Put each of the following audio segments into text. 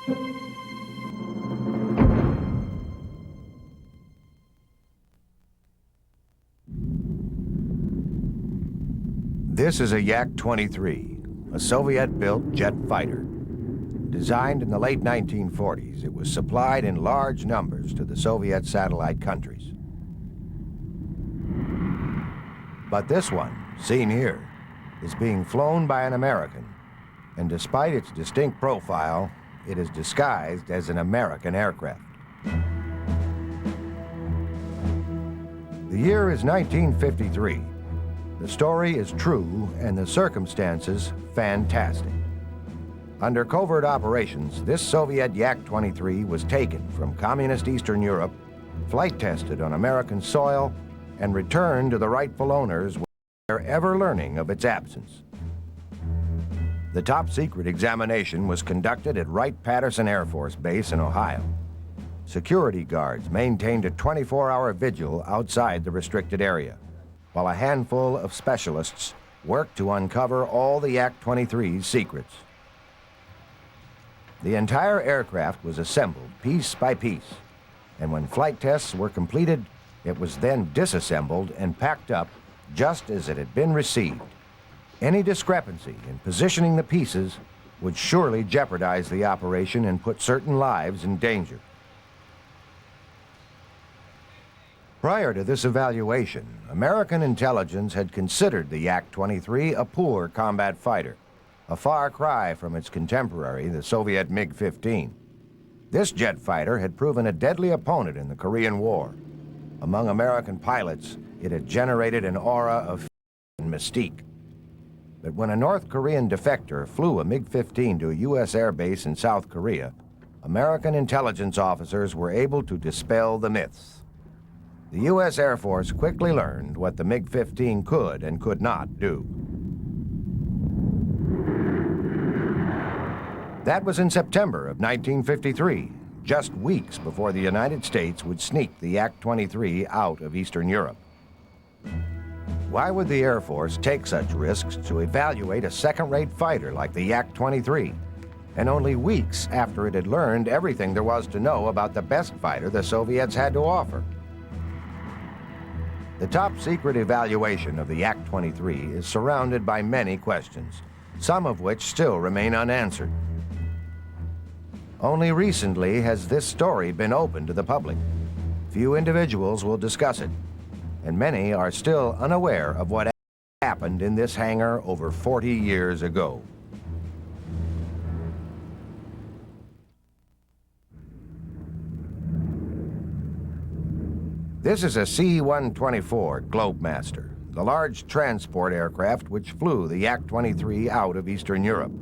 This is a Yak-23, a Soviet-built jet fighter. Designed in the late 1940s, it was supplied in large numbers to the Soviet satellite countries. But this one, seen here, is being flown by an American, and despite its distinct profile, it is disguised as an American aircraft. The year is 1953. The story is true and the circumstances fantastic. Under covert operations, this Soviet Yak-23 was taken from communist Eastern Europe, flight tested on American soil, and returned to the rightful owners without their ever learning of its absence. The top-secret examination was conducted at Wright-Patterson Air Force Base in Ohio. Security guards maintained a 24-hour vigil outside the restricted area, while a handful of specialists worked to uncover all the Yak-23's secrets. The entire aircraft was assembled piece by piece, and when flight tests were completed, it was then disassembled and packed up just as it had been received. Any discrepancy in positioning the pieces would surely jeopardize the operation and put certain lives in danger. Prior to this evaluation, American intelligence had considered the Yak-23 a poor combat fighter, a far cry from its contemporary, the Soviet MiG-15. This jet fighter had proven a deadly opponent in the Korean War. Among American pilots, it had generated an aura of fear and mystique. But when a North Korean defector flew a MiG-15 to a U.S. air base in South Korea, American intelligence officers were able to dispel the myths. The U.S. Air Force quickly learned what the MiG-15 could and could not do. That was in September of 1953, just weeks before the United States would sneak the Yak-23 out of Eastern Europe. Why would the Air Force take such risks to evaluate a second-rate fighter like the Yak-23, and only weeks after it had learned everything there was to know about the best fighter the Soviets had to offer? The top-secret evaluation of the Yak-23 is surrounded by many questions, some of which still remain unanswered. Only recently has this story been open to the public. Few individuals will discuss it, and many are still unaware of what happened in this hangar over 40 years ago. This is a C-124 Globemaster, the large transport aircraft which flew the Yak-23 out of Eastern Europe.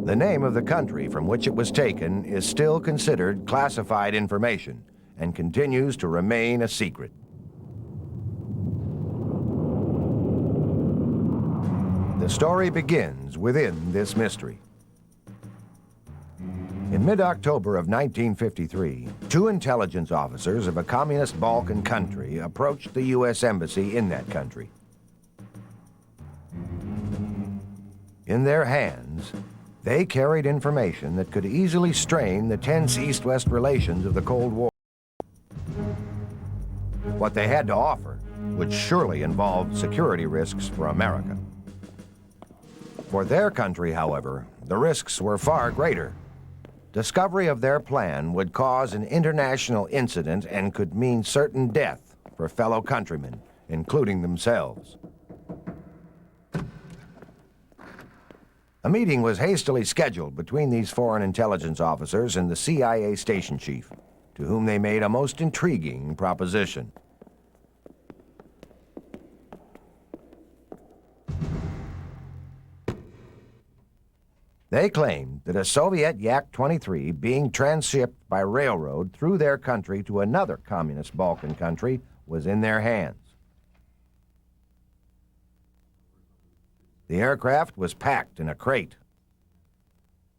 The name of the country from which it was taken is still considered classified information and continues to remain a secret. The story begins within this mystery. In mid-October of 1953, two intelligence officers of a communist Balkan country approached the U.S. Embassy in that country. In their hands, they carried information that could easily strain the tense East-West relations of the Cold War. What they had to offer would surely involve security risks for America. For their country, however, the risks were far greater. Discovery of their plan would cause an international incident and could mean certain death for fellow countrymen, including themselves. A meeting was hastily scheduled between these foreign intelligence officers and the CIA station chief, to whom they made a most intriguing proposition. They claimed that a Soviet Yak-23 being transshipped by railroad through their country to another communist Balkan country was in their hands. The aircraft was packed in a crate.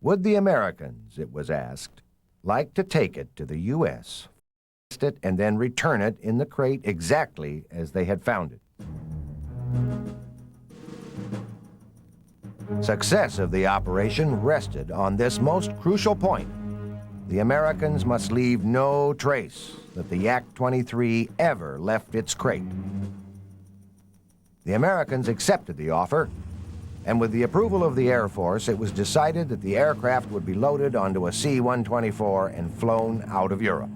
Would the Americans, it was asked, like to take it to the U.S., test it, and then return it in the crate exactly as they had found it? Success of the operation rested on this most crucial point. The Americans must leave no trace that the Yak-23 ever left its crate. The Americans accepted the offer, and with the approval of the Air Force, it was decided that the aircraft would be loaded onto a C-124 and flown out of Europe.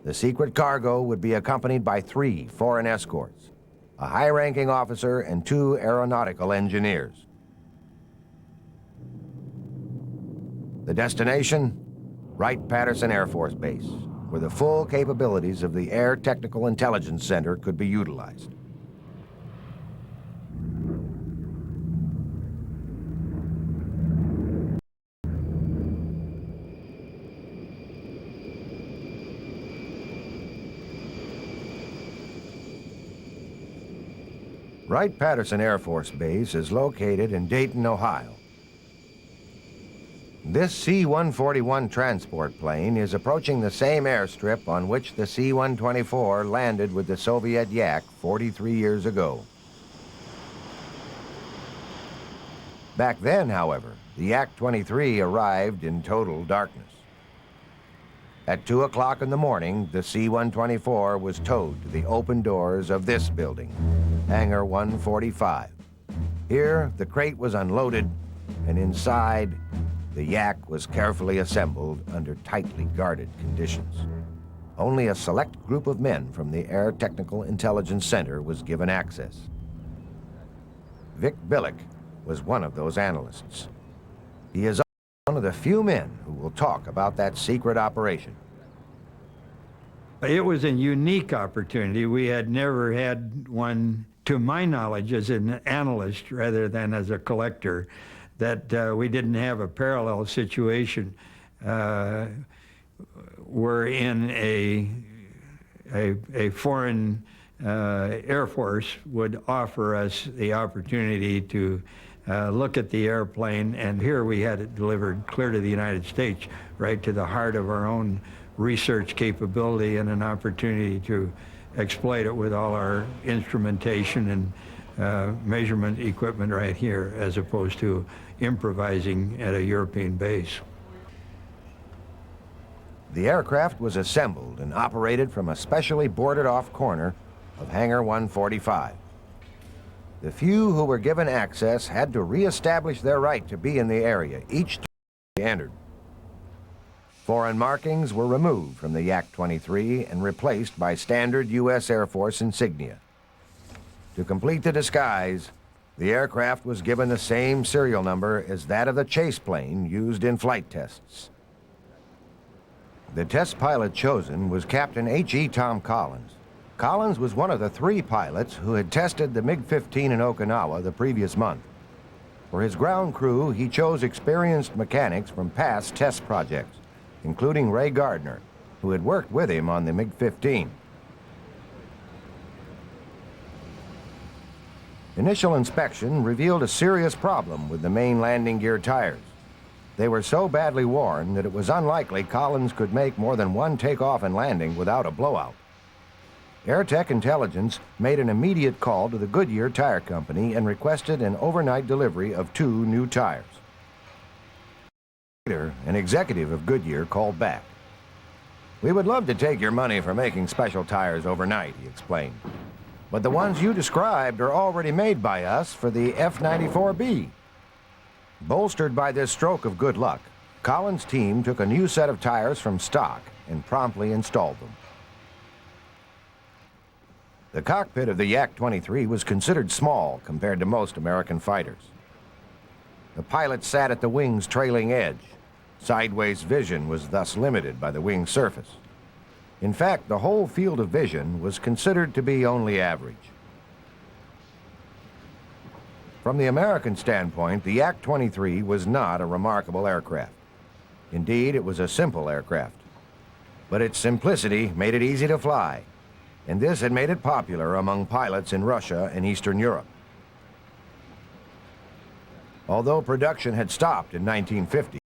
The secret cargo would be accompanied by 3 foreign escorts, a high-ranking officer and 2 aeronautical engineers. The destination? Wright-Patterson Air Force Base, where the full capabilities of the Air Technical Intelligence Center could be utilized. Wright-Patterson Air Force Base is located in Dayton, Ohio. This C-141 transport plane is approaching the same airstrip on which the C-124 landed with the Soviet Yak 43 years ago. Back then, however, the Yak-23 arrived in total darkness. At 2 o'clock in the morning, the C-124 was towed to the open doors of this building, Hangar 145. Here, the crate was unloaded, and inside, the Yak was carefully assembled under tightly guarded conditions. Only a select group of men from the Air Technical Intelligence Center was given access. Vic Billick was one of those analysts. He is one of the few men who will talk about that secret operation. It was a unique opportunity. We had never had one, to my knowledge, as an analyst rather than as a collector, that we didn't have a parallel situation. We're in a foreign Air Force would offer us the opportunity to look at the airplane, and here we had it delivered clear to the United States, right to the heart of our own research capability, and an opportunity to exploit it with all our instrumentation and measurement equipment right here, as opposed to improvising at a European base. The aircraft was assembled and operated from a specially boarded-off corner of Hangar 145. The few who were given access had to re-establish their right to be in the area each time they entered. Foreign markings were removed from the Yak-23 and replaced by standard U.S. Air Force insignia. To complete the disguise, the aircraft was given the same serial number as that of the chase plane used in flight tests. The test pilot chosen was Captain H.E. Tom Collins. Collins was one of the 3 pilots who had tested the MiG-15 in Okinawa the previous month. For his ground crew, he chose experienced mechanics from past test projects, including Ray Gardner, who had worked with him on the MiG-15. Initial inspection revealed a serious problem with the main landing gear tires. They were so badly worn that it was unlikely Collins could make more than one takeoff and landing without a blowout. AirTech Intelligence made an immediate call to the Goodyear Tire Company and requested an overnight delivery of 2 new tires. Later, an executive of Goodyear called back. "We would love to take your money for making special tires overnight," he explained. "But the ones you described are already made by us for the F-94B. Bolstered by this stroke of good luck, Collins' team took a new set of tires from stock and promptly installed them. The cockpit of the Yak-23 was considered small compared to most American fighters. The pilot sat at the wing's trailing edge. Sideways vision was thus limited by the wing surface. In fact, the whole field of vision was considered to be only average. From the American standpoint, the Yak-23 was not a remarkable aircraft. Indeed, it was a simple aircraft. But its simplicity made it easy to fly, and this had made it popular among pilots in Russia and Eastern Europe. Although production had stopped in 1950,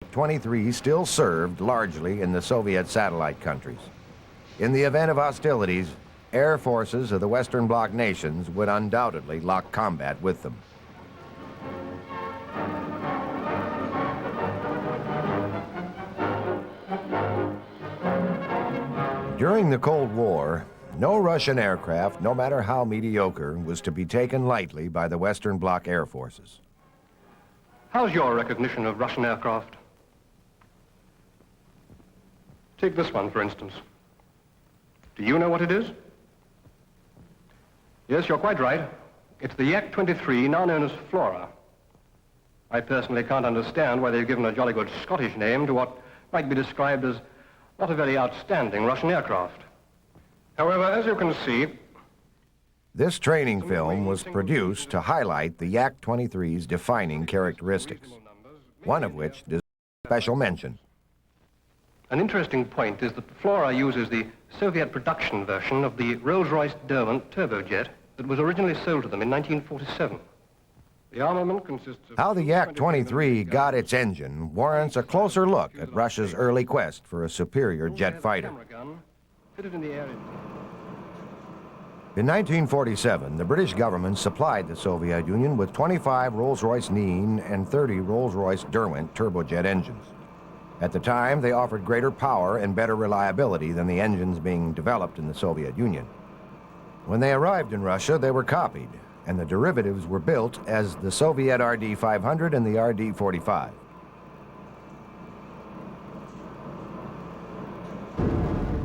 Yak-23 still served largely in the Soviet satellite countries. In the event of hostilities, air forces of the Western Bloc nations would undoubtedly lock combat with them. During the Cold War, no Russian aircraft, no matter how mediocre, was to be taken lightly by the Western Bloc air forces. How's your recognition of Russian aircraft? Take this one, for instance. Do you know what it is? Yes, you're quite right. It's the Yak-23, now known as Flora. I personally can't understand why they've given a jolly good Scottish name to what might be described as not a very outstanding Russian aircraft. However, as you can see, this training film was produced to highlight the Yak-23's defining characteristics, one of which deserves special mention. An interesting point is that Flora uses the Soviet production version of the Rolls-Royce Derwent turbojet that was originally sold to them in 1947. The armament consists of... How the Yak-23 got its engine warrants a closer look at Russia's early quest for a superior jet fighter. In 1947, the British government supplied the Soviet Union with 25 Rolls-Royce Nene and 30 Rolls-Royce Derwent turbojet engines. At the time, they offered greater power and better reliability than the engines being developed in the Soviet Union. When they arrived in Russia, they were copied, and the derivatives were built as the Soviet RD-500 and the RD-45.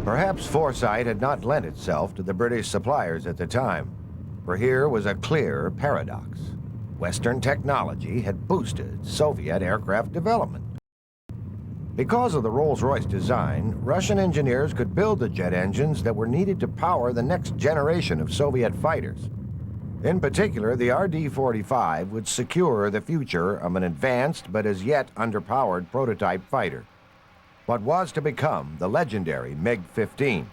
Perhaps foresight had not lent itself to the British suppliers at the time, for here was a clear paradox. Western technology had boosted Soviet aircraft development. Because of the Rolls-Royce design, Russian engineers could build the jet engines that were needed to power the next generation of Soviet fighters. In particular, the RD-45 would secure the future of an advanced but as yet underpowered prototype fighter, what was to become the legendary MiG-15.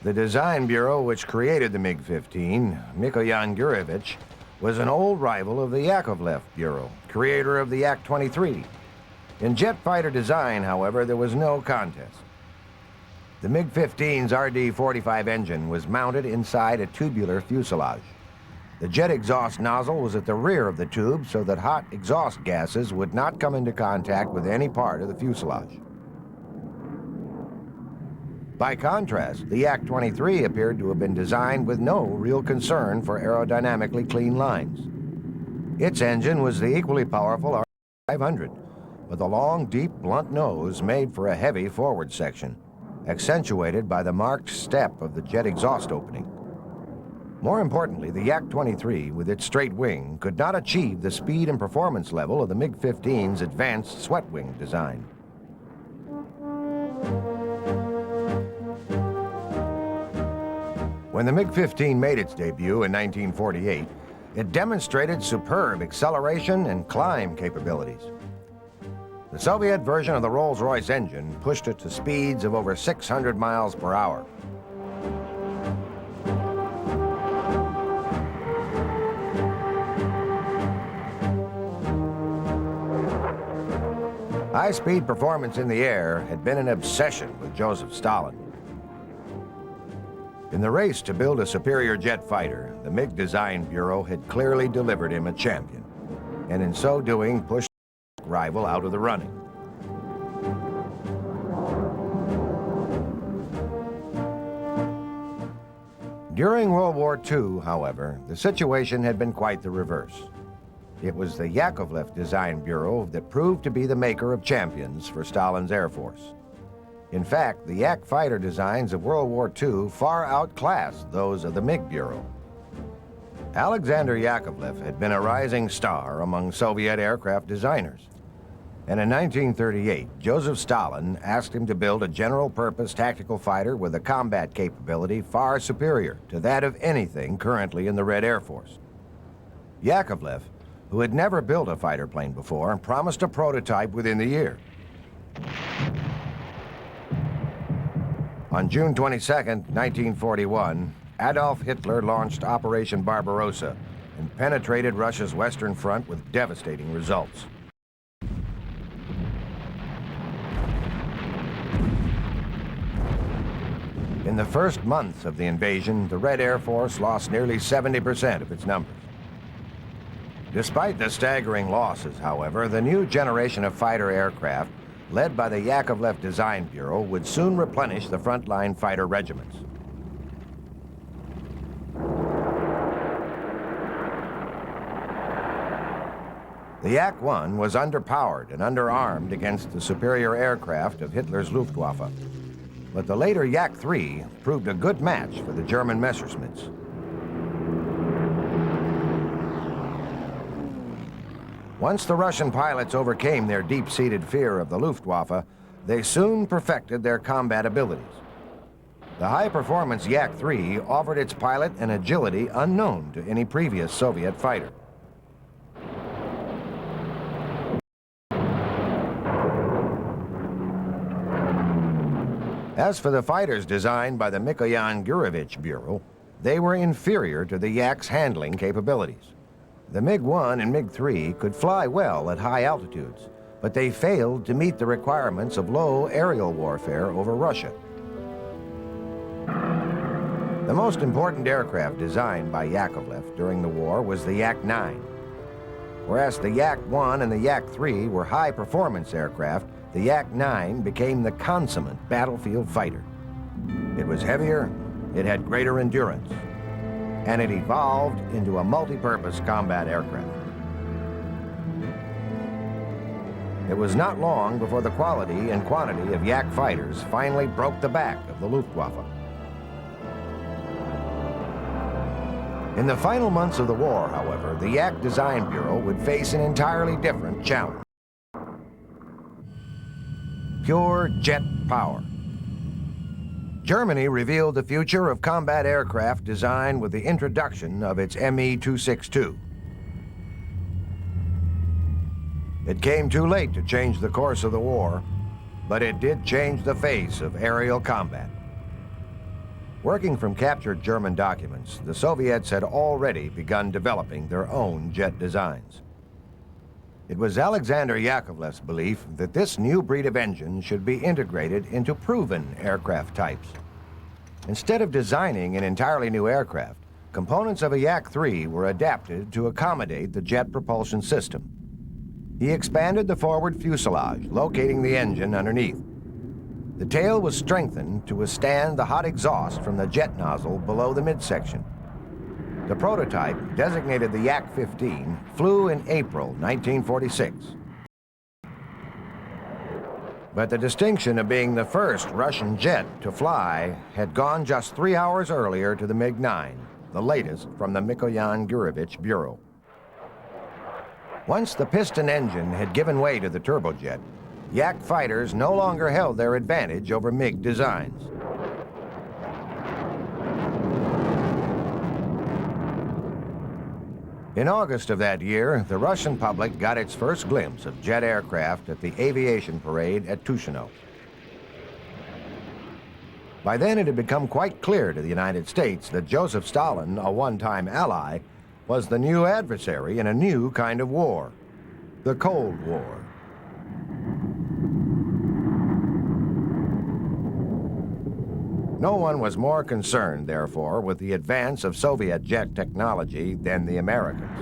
The design bureau which created the MiG-15, Mikoyan Gurevich, was an old rival of the Yakovlev Bureau, creator of the Yak-23. In jet fighter design, however, there was no contest. The MiG-15's RD-45 engine was mounted inside a tubular fuselage. The jet exhaust nozzle was at the rear of the tube so that hot exhaust gases would not come into contact with any part of the fuselage. By contrast, the Yak-23 appeared to have been designed with no real concern for aerodynamically clean lines. Its engine was the equally powerful RD-500, with a long, deep, blunt nose made for a heavy forward section, accentuated by the marked step of the jet exhaust opening. More importantly, the Yak-23, with its straight wing, could not achieve the speed and performance level of the MiG-15's advanced swept wing design. When the MiG-15 made its debut in 1948, it demonstrated superb acceleration and climb capabilities. The Soviet version of the Rolls-Royce engine pushed it to speeds of over 600 miles per hour. High-speed performance in the air had been an obsession with Joseph Stalin. In the race to build a superior jet fighter, the MiG Design Bureau had clearly delivered him a champion, and in so doing pushed the rival out of the running. During World War II, however, the situation had been quite the reverse. It was the Yakovlev Design Bureau that proved to be the maker of champions for Stalin's Air Force. In fact, the Yak fighter designs of World War II far outclassed those of the MiG Bureau. Alexander Yakovlev had been a rising star among Soviet aircraft designers. And in 1938, Joseph Stalin asked him to build a general-purpose tactical fighter with a combat capability far superior to that of anything currently in the Red Air Force. Yakovlev, who had never built a fighter plane before, promised a prototype within the year. On June 22, 1941, Adolf Hitler launched Operation Barbarossa and penetrated Russia's western front with devastating results. In the first months of the invasion, the Red Air Force lost nearly 70% of its numbers. Despite the staggering losses, however, the new generation of fighter aircraft, led by the Yakovlev Design Bureau, would soon replenish the frontline fighter regiments. The Yak-1 was underpowered and underarmed against the superior aircraft of Hitler's Luftwaffe. But the later Yak-3 proved a good match for the German Messerschmitts. Once the Russian pilots overcame their deep-seated fear of the Luftwaffe, they soon perfected their combat abilities. The high-performance Yak-3 offered its pilot an agility unknown to any previous Soviet fighter. As for the fighters designed by the Mikoyan Gurevich Bureau, they were inferior to the Yak's handling capabilities. The MiG-1 and MiG-3 could fly well at high altitudes, but they failed to meet the requirements of low aerial warfare over Russia. The most important aircraft designed by Yakovlev during the war was the Yak-9. Whereas the Yak-1 and the Yak-3 were high-performance aircraft, the Yak-9 became the consummate battlefield fighter. It was heavier, it had greater endurance, and it evolved into a multi-purpose combat aircraft. It was not long before the quality and quantity of Yak fighters finally broke the back of the Luftwaffe. In the final months of the war, however, the Yak Design Bureau would face an entirely different challenge. Pure jet power. Germany revealed the future of combat aircraft design with the introduction of its Me-262. It came too late to change the course of the war, but it did change the face of aerial combat. Working from captured German documents, the Soviets had already begun developing their own jet designs. It was Alexander Yakovlev's belief that this new breed of engine should be integrated into proven aircraft types. Instead of designing an entirely new aircraft, components of a Yak-3 were adapted to accommodate the jet propulsion system. He expanded the forward fuselage, locating the engine underneath. The tail was strengthened to withstand the hot exhaust from the jet nozzle below the midsection. The prototype, designated the Yak-15, flew in April 1946. But the distinction of being the first Russian jet to fly had gone just 3 hours earlier to the MiG-9, the latest from the Mikoyan Gurevich Bureau. Once the piston engine had given way to the turbojet, Yak fighters no longer held their advantage over MiG designs. In August of that year, the Russian public got its first glimpse of jet aircraft at the aviation parade at Tushino. By then, it had become quite clear to the United States that Joseph Stalin, a one-time ally, was the new adversary in a new kind of war, the Cold War. No one was more concerned, therefore, with the advance of Soviet jet technology than the Americans.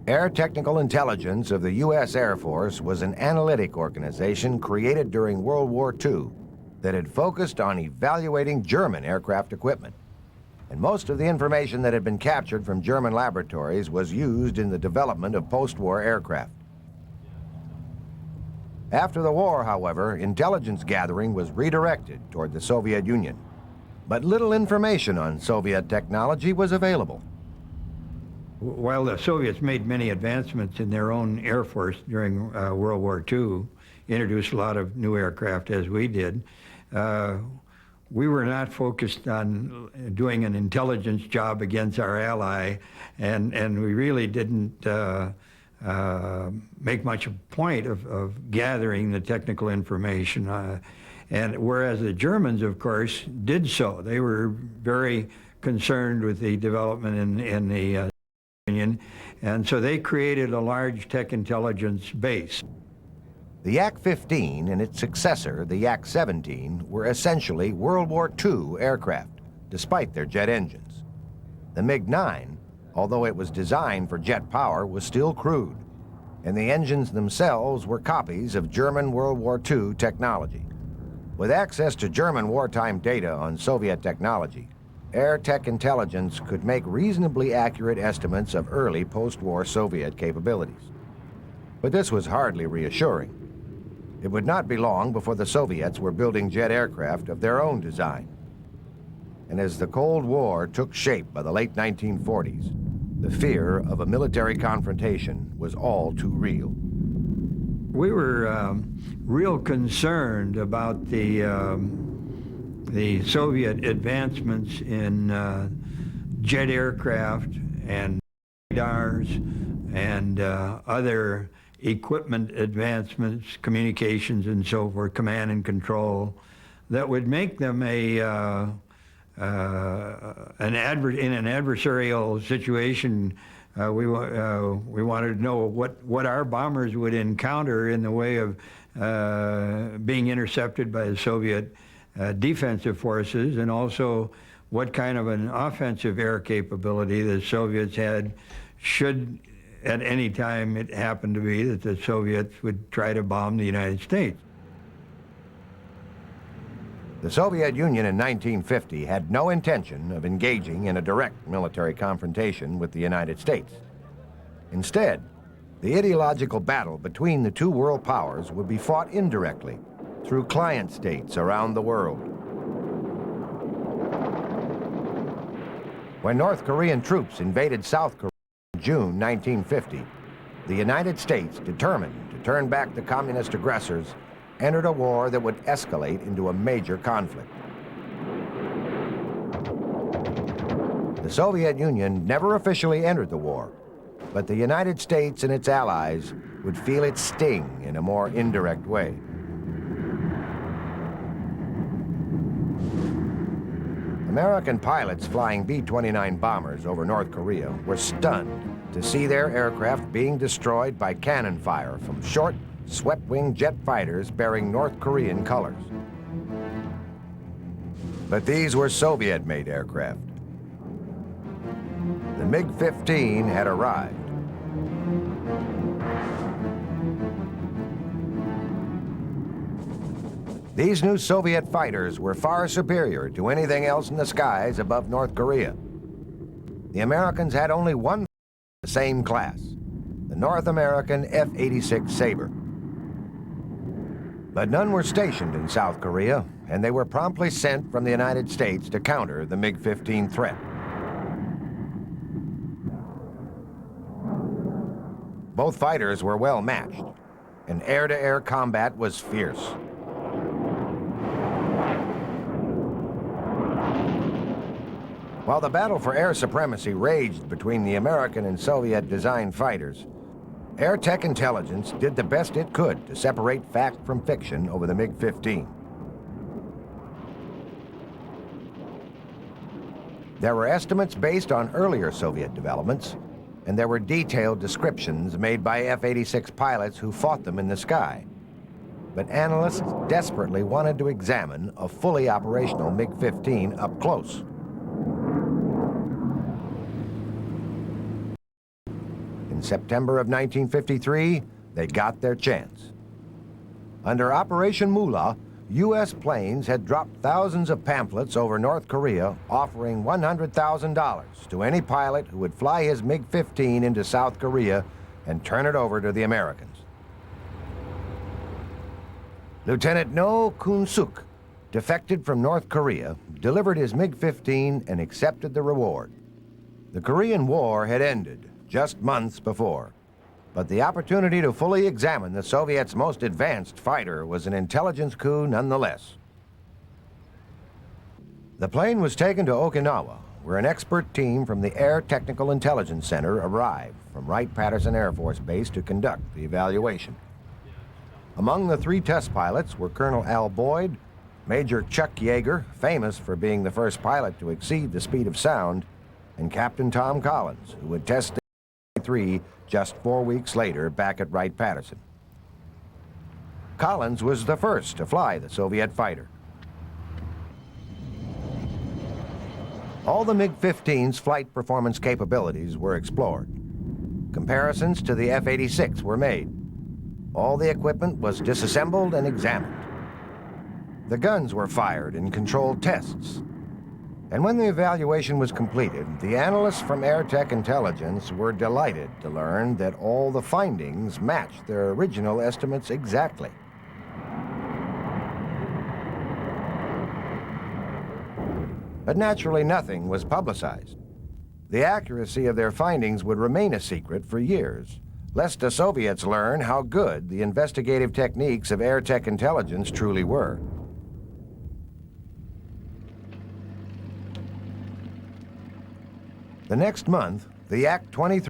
Air Technical Intelligence of the U.S. Air Force was an analytic organization created during World War II that had focused on evaluating German aircraft equipment. And most of the information that had been captured from German laboratories was used in the development of post-war aircraft. After the war, however, intelligence gathering was redirected toward the Soviet Union. But little information on Soviet technology was available. While the Soviets made many advancements in their own Air Force during World War II, introduced a lot of new aircraft as we did, we were not focused on doing an intelligence job against our ally, and we really didn't make much a point of gathering the technical information. And whereas the Germans, of course, did so. They were very concerned with the development in the Union, and so they created a large tech intelligence base. The Yak-15 and its successor, the Yak-17, were essentially World War II aircraft, despite their jet engines. The MiG-9, although it was designed for jet power, was still crude, and the engines themselves were copies of German World War II technology. With access to German wartime data on Soviet technology, Air Tech Intelligence could make reasonably accurate estimates of early post-war Soviet capabilities. But this was hardly reassuring. It would not be long before the Soviets were building jet aircraft of their own design. And as the Cold War took shape by the late 1940s, the fear of a military confrontation was all too real. We were real concerned about the Soviet advancements in jet aircraft and radars and other equipment advancements, communications and so forth, command and control, that would make them in an adversarial situation. We wanted to know what our bombers would encounter in the way of being intercepted by the Soviet defensive forces, and also what kind of an offensive air capability the Soviets had should at any time it happened to be that the Soviets would try to bomb the United States. The Soviet Union in 1950 had no intention of engaging in a direct military confrontation with the United States. Instead, the ideological battle between the two world powers would be fought indirectly through client states around the world. When North Korean troops invaded South Korea in June 1950, the United States, determined to turn back the communist aggressors, entered a war that would escalate into a major conflict. The Soviet Union never officially entered the war, but the United States and its allies would feel its sting in a more indirect way. American pilots flying B-29 bombers over North Korea were stunned to see their aircraft being destroyed by cannon fire from short, swept-wing jet fighters bearing North Korean colors. But these were Soviet-made aircraft. The MiG-15 had arrived. These new Soviet fighters were far superior to anything else in the skies above North Korea. The Americans had only one of the same class, the North American F-86 Sabre. But none were stationed in South Korea, and they were promptly sent from the United States to counter the MiG-15 threat. Both fighters were well matched, and air-to-air combat was fierce. While the battle for air supremacy raged between the American and Soviet-designed fighters, Air Tech Intelligence did the best it could to separate fact from fiction over the MiG-15. There were estimates based on earlier Soviet developments, and there were detailed descriptions made by F-86 pilots who fought them in the sky. But analysts desperately wanted to examine a fully operational MiG-15 up close. In September of 1953, they got their chance. Under Operation Moolah, U.S. planes had dropped thousands of pamphlets over North Korea offering $100,000 to any pilot who would fly his MiG-15 into South Korea and turn it over to the Americans. Lieutenant No Kun-suk, defected from North Korea, delivered his MiG-15 and accepted the reward. The Korean War had ended just months before, but the opportunity to fully examine the Soviets' most advanced fighter was an intelligence coup nonetheless. The plane was taken to Okinawa, where an expert team from the Air Technical Intelligence Center arrived from Wright-Patterson Air Force Base to conduct the evaluation. Among the 3 test pilots were Colonel Al Boyd, Major Chuck Yeager, famous for being the first pilot to exceed the speed of sound, and Captain Tom Collins, who would test the 3 just 4 weeks later back at Wright-Patterson. Collins was the first to fly the Soviet fighter. All the MiG-15's flight performance capabilities were explored. Comparisons to the F-86 were made. All the equipment was disassembled and examined. The guns were fired in controlled tests. And when the evaluation was completed, the analysts from Airtech Intelligence were delighted to learn that all the findings matched their original estimates exactly. But naturally, nothing was publicized. The accuracy of their findings would remain a secret for years, lest the Soviets learn how good the investigative techniques of Airtech Intelligence truly were. The next month, the Yak-23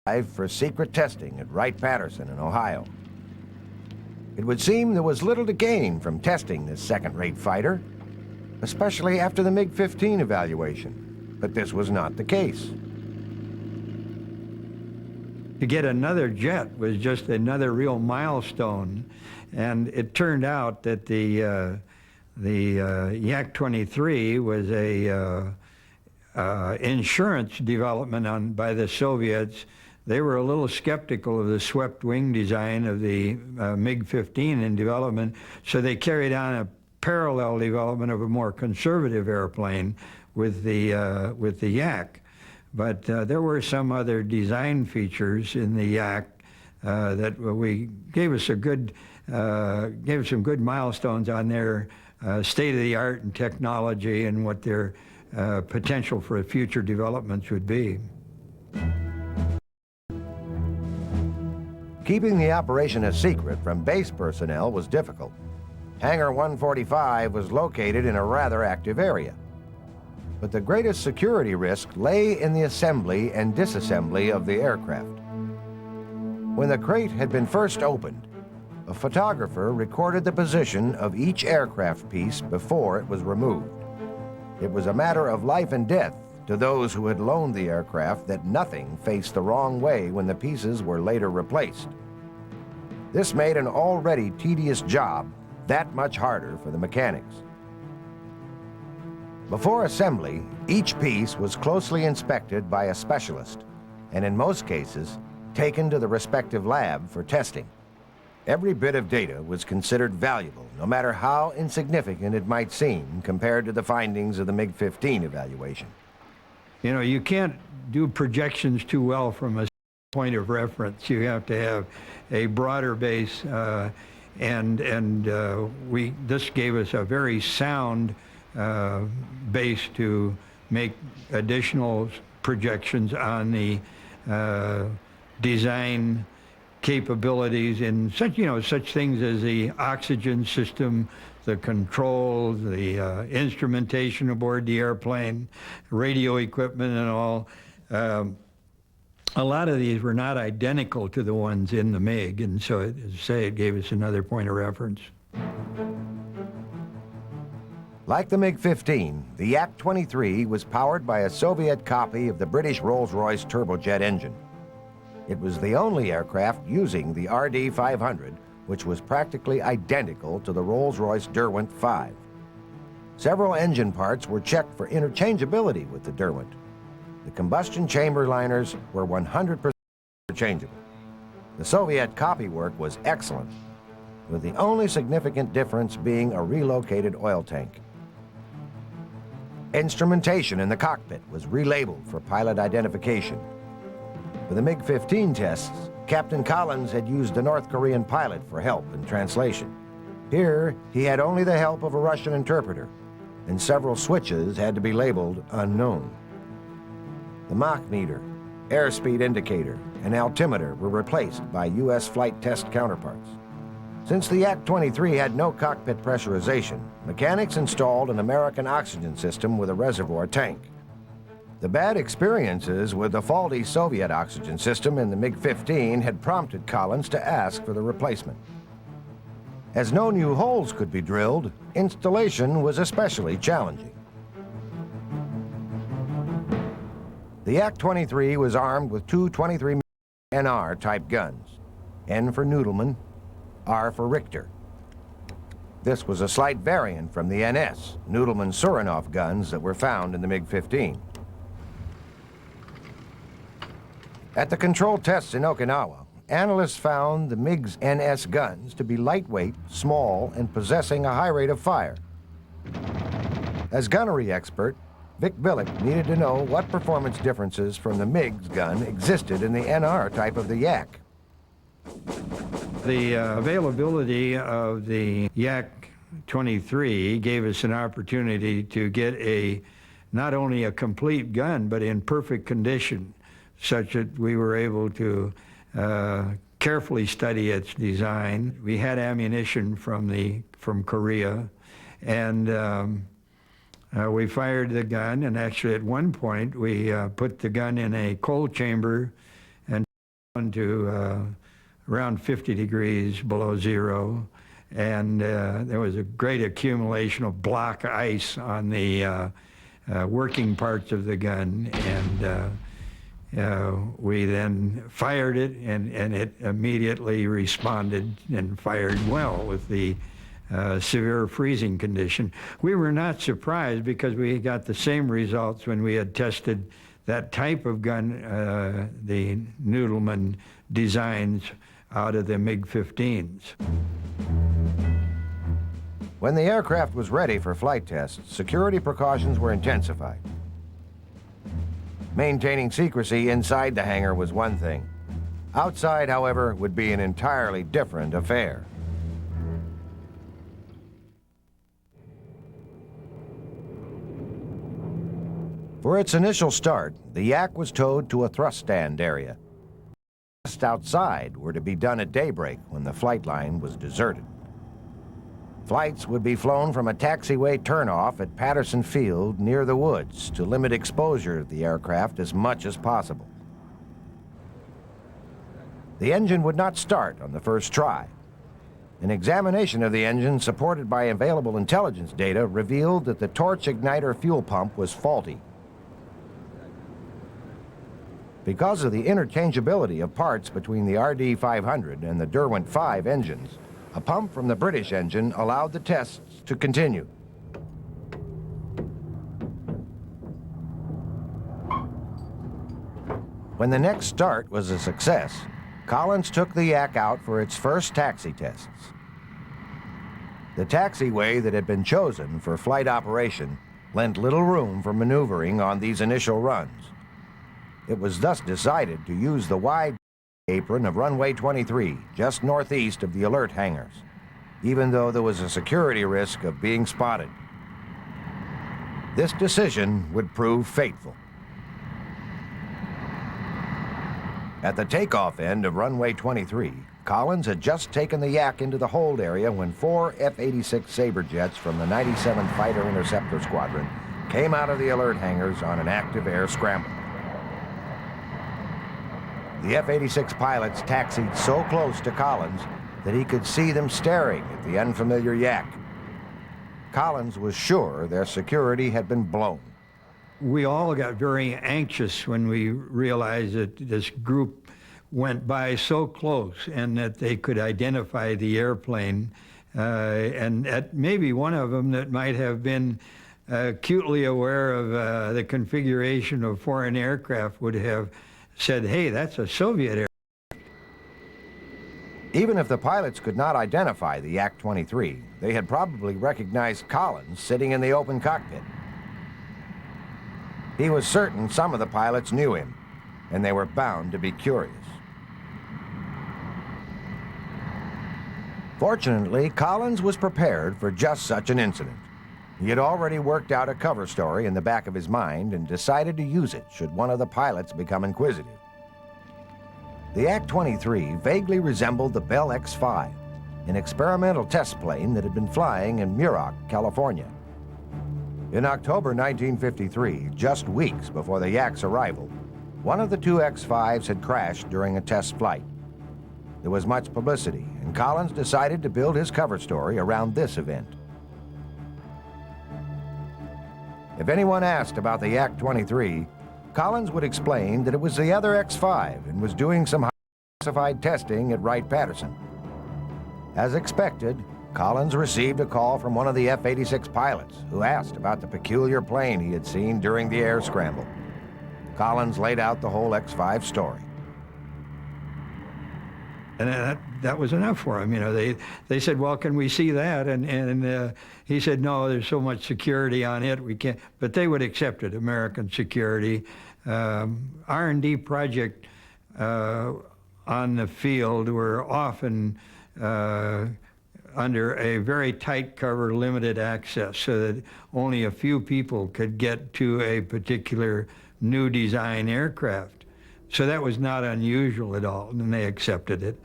arrived for secret testing at Wright-Patterson in Ohio. It would seem there was little to gain from testing this second-rate fighter, especially after the MiG-15 evaluation, but this was not the case. To get another jet was just another real milestone, and it turned out that the Yak-23 was a insurance development by the Soviets. They were a little skeptical of the swept wing design of the MiG-15 in development, so they carried on a parallel development of a more conservative airplane with the Yak. But there were some other design features in the Yak that gave us some good milestones on their state-of-the-art and technology and what their potential for future developments would be. Keeping the operation a secret from base personnel was difficult. Hangar 145 was located in a rather active area. But the greatest security risk lay in the assembly and disassembly of the aircraft. When the crate had been first opened, a photographer recorded the position of each aircraft piece before it was removed. It was a matter of life and death to those who had loaned the aircraft that nothing faced the wrong way when the pieces were later replaced. This made an already tedious job that much harder for the mechanics. Before assembly, each piece was closely inspected by a specialist, and in most cases, taken to the respective lab for testing. Every bit of data was considered valuable, no matter how insignificant it might seem compared to the findings of the MiG-15 evaluation. You know, you can't do projections too well from a point of reference. You have to have a broader base, this gave us a very sound base to make additional projections on the design capabilities in such things as the oxygen system, the controls, the instrumentation aboard the airplane, radio equipment and all. A lot of these were not identical to the ones in the MiG, and so as I say, it gave us another point of reference. Like the MiG-15, the Yak-23 was powered by a Soviet copy of the British Rolls-Royce turbojet engine. It was the only aircraft using the RD-500, which was practically identical to the Rolls-Royce Derwent 5. Several engine parts were checked for interchangeability with the Derwent. The combustion chamber liners were 100% interchangeable. The Soviet copy work was excellent, with the only significant difference being a relocated oil tank. Instrumentation in the cockpit was relabeled for pilot identification. For the MiG-15 tests, Captain Collins had used a North Korean pilot for help in translation. Here, he had only the help of a Russian interpreter, and several switches had to be labeled unknown. The Mach meter, airspeed indicator, and altimeter were replaced by U.S. flight test counterparts. Since the Yak-23 had no cockpit pressurization, mechanics installed an American oxygen system with a reservoir tank. The bad experiences with the faulty Soviet oxygen system in the MiG-15 had prompted Collins to ask for the replacement. As no new holes could be drilled, installation was especially challenging. The Yak-23 was armed with two 23 NR type guns, N for Noodleman, R for Richter, This was a slight variant from the NS, Noodleman-Surinov guns that were found in the MiG-15. At the controlled tests in Okinawa, analysts found the MiG's NS guns to be lightweight, small, and possessing a high rate of fire. As gunnery expert, Vic Billick needed to know what performance differences from the MiG's gun existed in the NR type of the Yak. The availability of the Yak-23 gave us an opportunity to get not only a complete gun, but in perfect condition, such that we were able to carefully study its design. We had ammunition from Korea, and we fired the gun, and actually at one point we put the gun in a cold chamber and down to around 50 degrees below zero, and there was a great accumulation of block ice on the working parts of the gun, and we then fired it, and it immediately responded and fired well with the severe freezing condition. We were not surprised because we got the same results when we had tested that type of gun, the Noodleman designs, out of the MiG-15s. When the aircraft was ready for flight tests, security precautions were intensified. Maintaining secrecy inside the hangar was one thing. Outside, however, would be an entirely different affair. For its initial start, the Yak was towed to a thrust stand area. Tests outside were to be done at daybreak when the flight line was deserted. Flights would be flown from a taxiway turnoff at Patterson Field near the woods to limit exposure of the aircraft as much as possible. The engine would not start on the first try. An examination of the engine supported by available intelligence data revealed that the torch igniter fuel pump was faulty. Because of the interchangeability of parts between the RD-500 and the Derwent-5 engines, a pump from the British engine allowed the tests to continue. When the next start was a success, Collins took the Yak out for its first taxi tests. The taxiway that had been chosen for flight operation lent little room for maneuvering on these initial runs. It was thus decided to use the wide apron of runway 23, just northeast of the alert hangars, even though there was a security risk of being spotted. This decision would prove fateful. At the takeoff end of runway 23, Collins had just taken the Yak into the hold area when 4 F-86 Sabre jets from the 97th Fighter Interceptor Squadron came out of the alert hangars on an active air scramble. The F-86 pilots taxied so close to Collins that he could see them staring at the unfamiliar Yak. Collins was sure their security had been blown. We all got very anxious when we realized that this group went by so close and that they could identify the airplane, and that maybe one of them that might have been acutely aware of the configuration of foreign aircraft would have said, hey, that's a Soviet aircraft. Even if the pilots could not identify the Yak-23, they had probably recognized Collins sitting in the open cockpit. He was certain some of the pilots knew him, and they were bound to be curious. Fortunately, Collins was prepared for just such an incident. He had already worked out a cover story in the back of his mind and decided to use it should one of the pilots become inquisitive. The Yak-23 vaguely resembled the Bell X-5, an experimental test plane that had been flying in Muroc, California. In October 1953, just weeks before the Yak's arrival, one of the two X-5s had crashed during a test flight. There was much publicity, and Collins decided to build his cover story around this event. If anyone asked about the Yak-23, Collins would explain that it was the other X-5 and was doing some high classified testing at Wright-Patterson. As expected, Collins received a call from one of the F-86 pilots who asked about the peculiar plane he had seen during the air scramble. Collins laid out the whole X-5 story. And that was enough for him. You know, they said, well, can we see that? And he said, no, there's so much security on it, we can't. But they would accept it, American security. R&D project on the field were often under a very tight cover, limited access, so that only a few people could get to a particular new design aircraft. So that was not unusual at all, and they accepted it.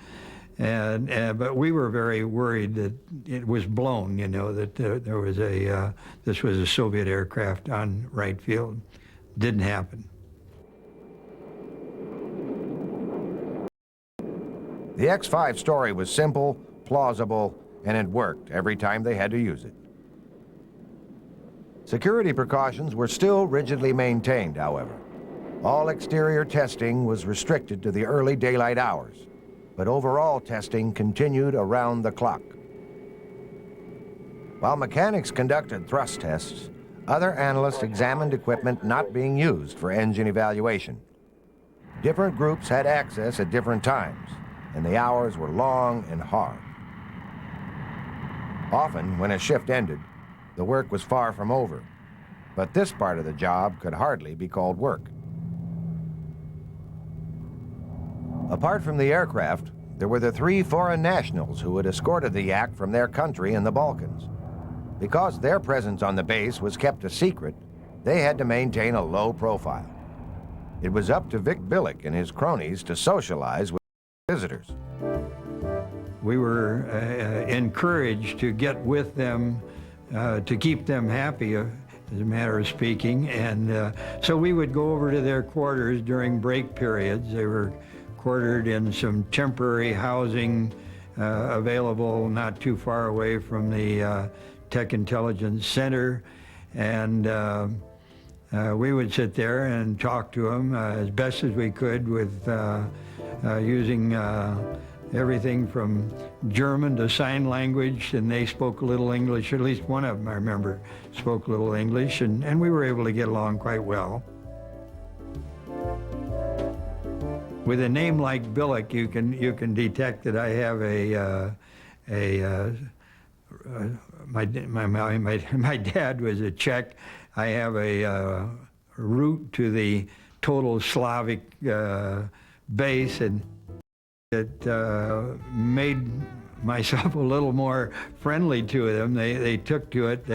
But we were very worried that it was blown, you know, that there was this was a Soviet aircraft on Wright Field. Didn't happen. The X-5 story was simple, plausible, and it worked every time they had to use it. Security precautions were still rigidly maintained, however. All exterior testing was restricted to the early daylight hours, but overall testing continued around the clock. While mechanics conducted thrust tests, other analysts examined equipment not being used for engine evaluation. Different groups had access at different times, and the hours were long and hard. Often, when a shift ended, the work was far from over, but this part of the job could hardly be called work. Apart from the aircraft, there were the 3 foreign nationals who had escorted the Yak from their country in the Balkans. Because their presence on the base was kept a secret, they had to maintain a low profile. It was up to Vic Billick and his cronies to socialize with visitors. We were encouraged to get with them, to keep them happy, as a matter of speaking. And so we would go over to their quarters during break periods. They were quartered in some temporary housing available not too far away from the Tech Intelligence Center. And we would sit there and talk to them as best as we could with using everything from German to sign language, and they spoke a little English. At least one of them, I remember, spoke a little English, and we were able to get along quite well. With a name like Billick, you can detect that I have my dad was a Czech. I have a root to the total Slavic base, and it made myself a little more friendly to them. They took to it.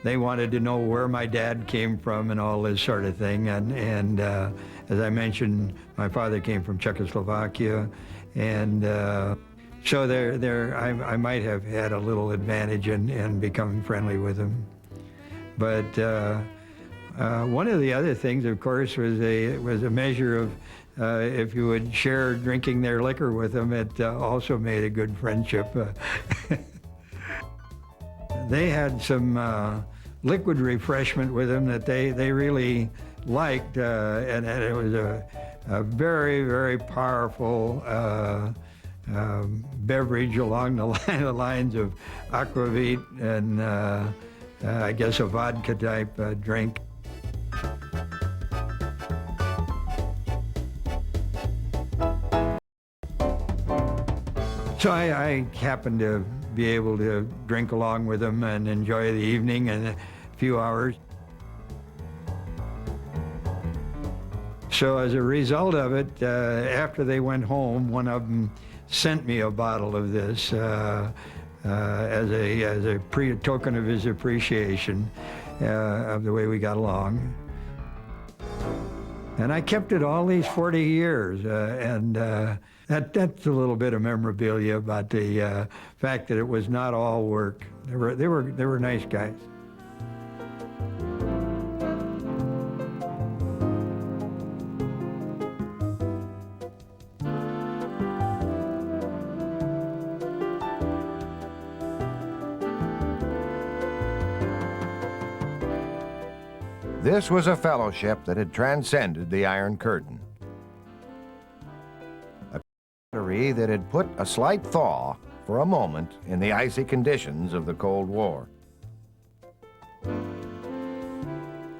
They wanted to know where my dad came from and all this sort of thing. And as I mentioned, my father came from Czechoslovakia, and so I might have had a little advantage in becoming friendly with them. But one of the other things, of course, was a measure of if you would share drinking their liquor with them. It also made a good friendship. They had some liquid refreshment with them that they really liked, and it was a very, very powerful beverage along the lines of aquavit and I guess a vodka type drink. So I happened to be able to drink along with them and enjoy the evening and a few hours. So as a result of it, after they went home, one of them sent me a bottle of this as a token of his appreciation of the way we got along. And I kept it all these 40 years, and that's a little bit of memorabilia about the fact that it was not all work. They were nice guys. This was a fellowship that had transcended the Iron Curtain. A camaraderie that had put a slight thaw for a moment in the icy conditions of the Cold War.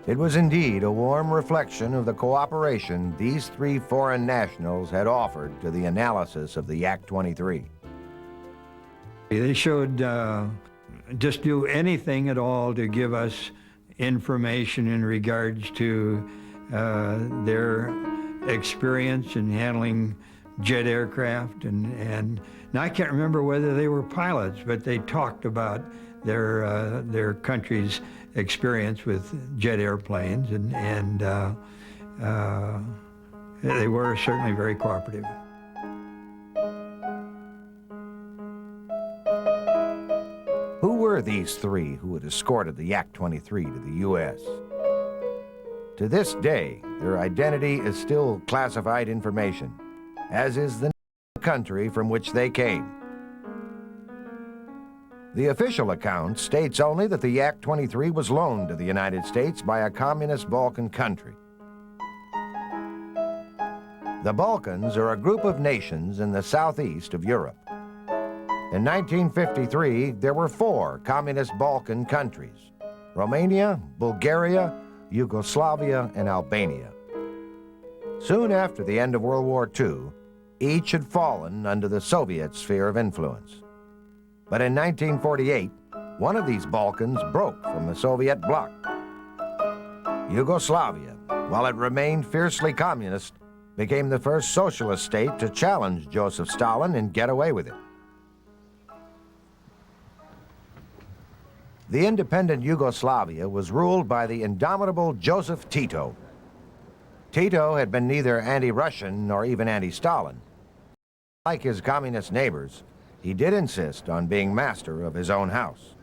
It was indeed a warm reflection of the cooperation these three foreign nationals had offered to the analysis of the Yak-23. They showed just do anything at all to give us information in regards to their experience in handling jet aircraft, and now I can't remember whether they were pilots, but they talked about their country's experience with jet airplanes, and they were certainly very cooperative. Who were these three who had escorted the Yak-23 to the U.S.? To this day, their identity is still classified information, as is the country from which they came. The official account states only that the Yak-23 was loaned to the United States by a communist Balkan country. The Balkans are a group of nations in the southeast of Europe. In 1953, there were 4 communist Balkan countries: Romania, Bulgaria, Yugoslavia, and Albania. Soon after the end of World War II, each had fallen under the Soviet sphere of influence. But in 1948, one of these Balkans broke from the Soviet bloc. Yugoslavia, while it remained fiercely communist, became the first socialist state to challenge Joseph Stalin and get away with it. The independent Yugoslavia was ruled by the indomitable Joseph Tito. Tito had been neither anti-Russian nor even anti-Stalin. Like his communist neighbors, he did insist on being master of his own house.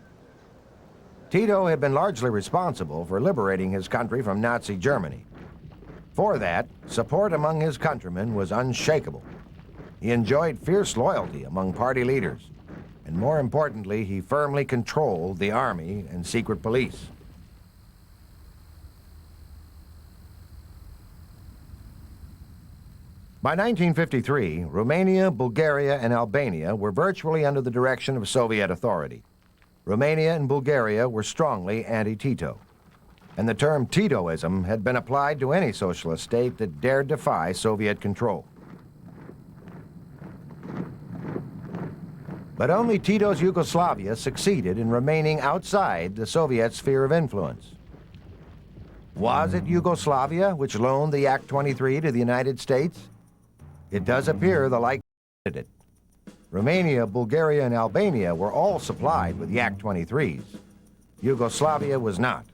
Tito had been largely responsible for liberating his country from Nazi Germany. For that, support among his countrymen was unshakable. He enjoyed fierce loyalty among party leaders, and more importantly, he firmly controlled the army and secret police. By 1953, Romania, Bulgaria, and Albania were virtually under the direction of Soviet authority. Romania and Bulgaria were strongly anti-Tito, and the term Titoism had been applied to any socialist state that dared defy Soviet control. But only Tito's Yugoslavia succeeded in remaining outside the Soviet sphere of influence. Was it Yugoslavia which loaned the Yak-23 to the United States? It does appear the like did it. Romania, Bulgaria, and Albania were all supplied with Yak-23s. Yugoslavia was not.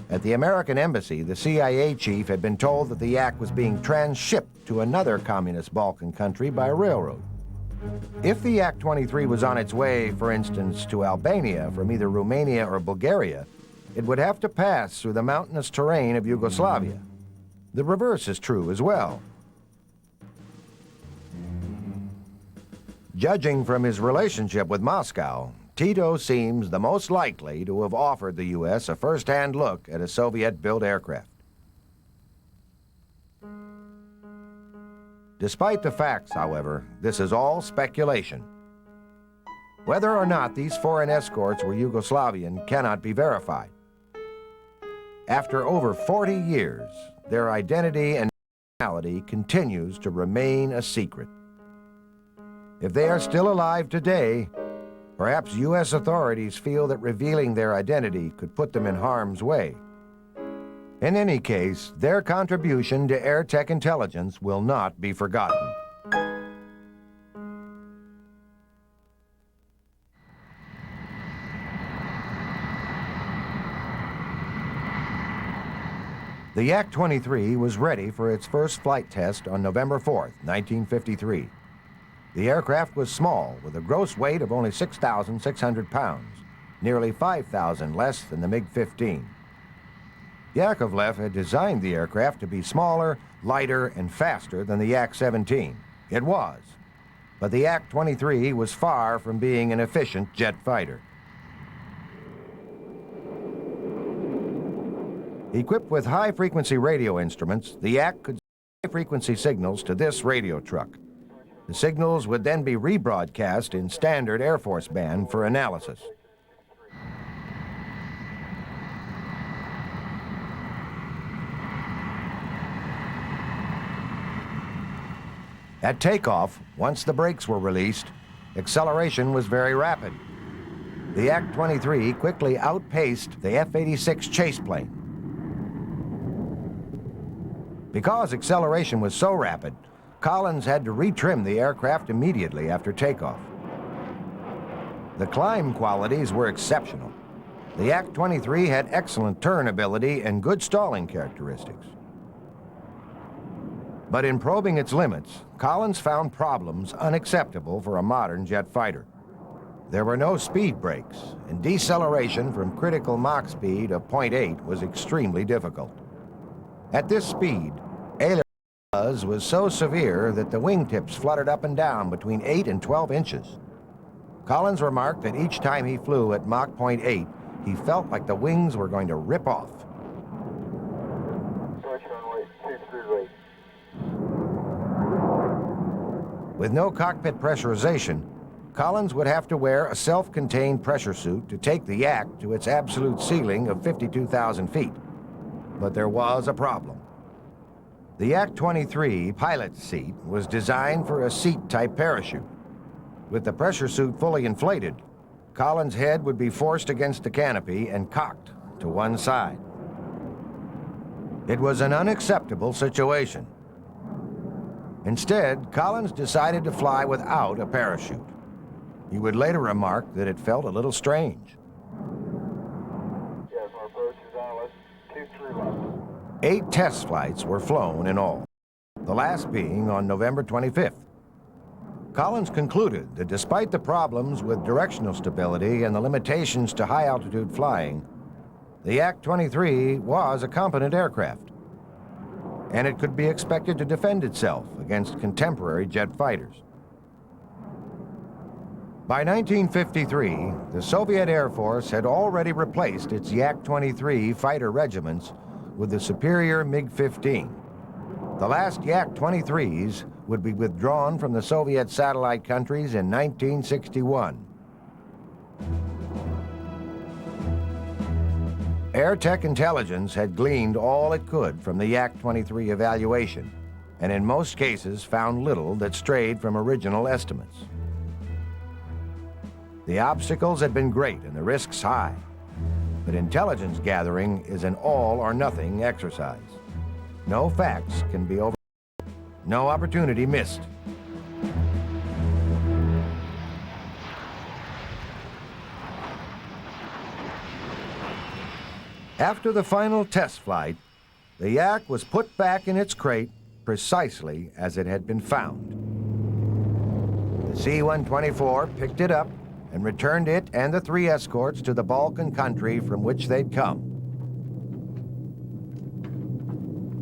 At the American embassy, the CIA chief had been told that the Yak was being transshipped to another communist Balkan country by railroad. If the Yak-23 was on its way, for instance, to Albania from either Romania or Bulgaria, it would have to pass through the mountainous terrain of Yugoslavia. The reverse is true as well. Judging from his relationship with Moscow, Tito seems the most likely to have offered the U.S. a first-hand look at a Soviet-built aircraft. Despite the facts, however, this is all speculation. Whether or not these foreign escorts were Yugoslavian cannot be verified. After over 40 years, their identity and nationality continues to remain a secret. If they are still alive today, perhaps U.S. authorities feel that revealing their identity could put them in harm's way. In any case, their contribution to air tech intelligence will not be forgotten. The Yak-23 was ready for its first flight test on November 4th, 1953. The aircraft was small, with a gross weight of only 6,600 pounds, nearly 5,000 less than the MiG-15. Yakovlev had designed the aircraft to be smaller, lighter, and faster than the Yak-17. It was, but the Yak-23 was far from being an efficient jet fighter. Equipped with high-frequency radio instruments, the Yak could high-frequency signals to this radio truck. The signals would then be rebroadcast in standard Air Force band for analysis. At takeoff, once the brakes were released, acceleration was very rapid. The Yak-23 quickly outpaced the F-86 chase plane. Because acceleration was so rapid, Collins had to retrim the aircraft immediately after takeoff. The climb qualities were exceptional. The Yak-23 had excellent turn ability and good stalling characteristics. But in probing its limits, Collins found problems unacceptable for a modern jet fighter. There were no speed brakes, and deceleration from critical Mach speed of 0.8 was extremely difficult. At this speed, aileron buzz was so severe that the wingtips fluttered up and down between 8 and 12 inches. Collins remarked that each time he flew at Mach 0.8, he felt like the wings were going to rip off. With no cockpit pressurization, Collins would have to wear a self-contained pressure suit to take the Yak to its absolute ceiling of 52,000 feet. But there was a problem. The Yak-23 pilot's seat was designed for a seat-type parachute. With the pressure suit fully inflated, Collins' head would be forced against the canopy and cocked to one side. It was an unacceptable situation. Instead, Collins decided to fly without a parachute. He would later remark that it felt a little strange. Yes, our approach is on. Let's keep 3 left. 8 test flights were flown in all, the last being on November 25th. Collins concluded that despite the problems with directional stability and the limitations to high-altitude flying, the Yak-23 was a competent aircraft, and it could be expected to defend itself against contemporary jet fighters. By 1953, the Soviet Air Force had already replaced its Yak-23 fighter regiments with the superior MiG-15. The last Yak-23s would be withdrawn from the Soviet satellite countries in 1961. Airtech Intelligence had gleaned all it could from the Yak-23 evaluation, and in most cases found little that strayed from original estimates. The obstacles had been great and the risks high, but intelligence gathering is an all-or-nothing exercise. No facts can be overlooked, no opportunity missed. After the final test flight, the Yak was put back in its crate precisely as it had been found. The C-124 picked it up and returned it and the 3 escorts to the Balkan country from which they'd come.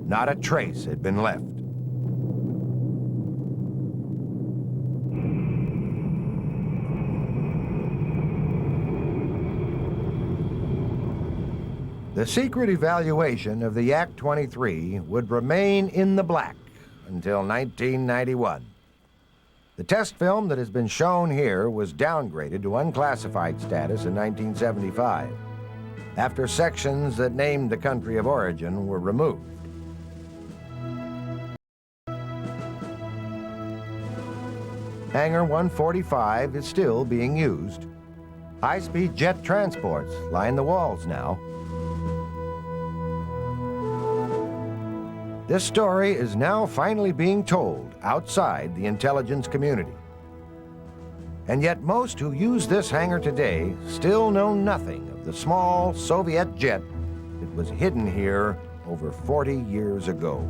Not a trace had been left. The secret evaluation of the Yak-23 would remain in the black until 1991. The test film that has been shown here was downgraded to unclassified status in 1975, after sections that named the country of origin were removed. Hangar 145 is still being used. High-speed jet transports line the walls now. This story is now finally being told outside the intelligence community. And yet most who use this hangar today still know nothing of the small Soviet jet that was hidden here over 40 years ago.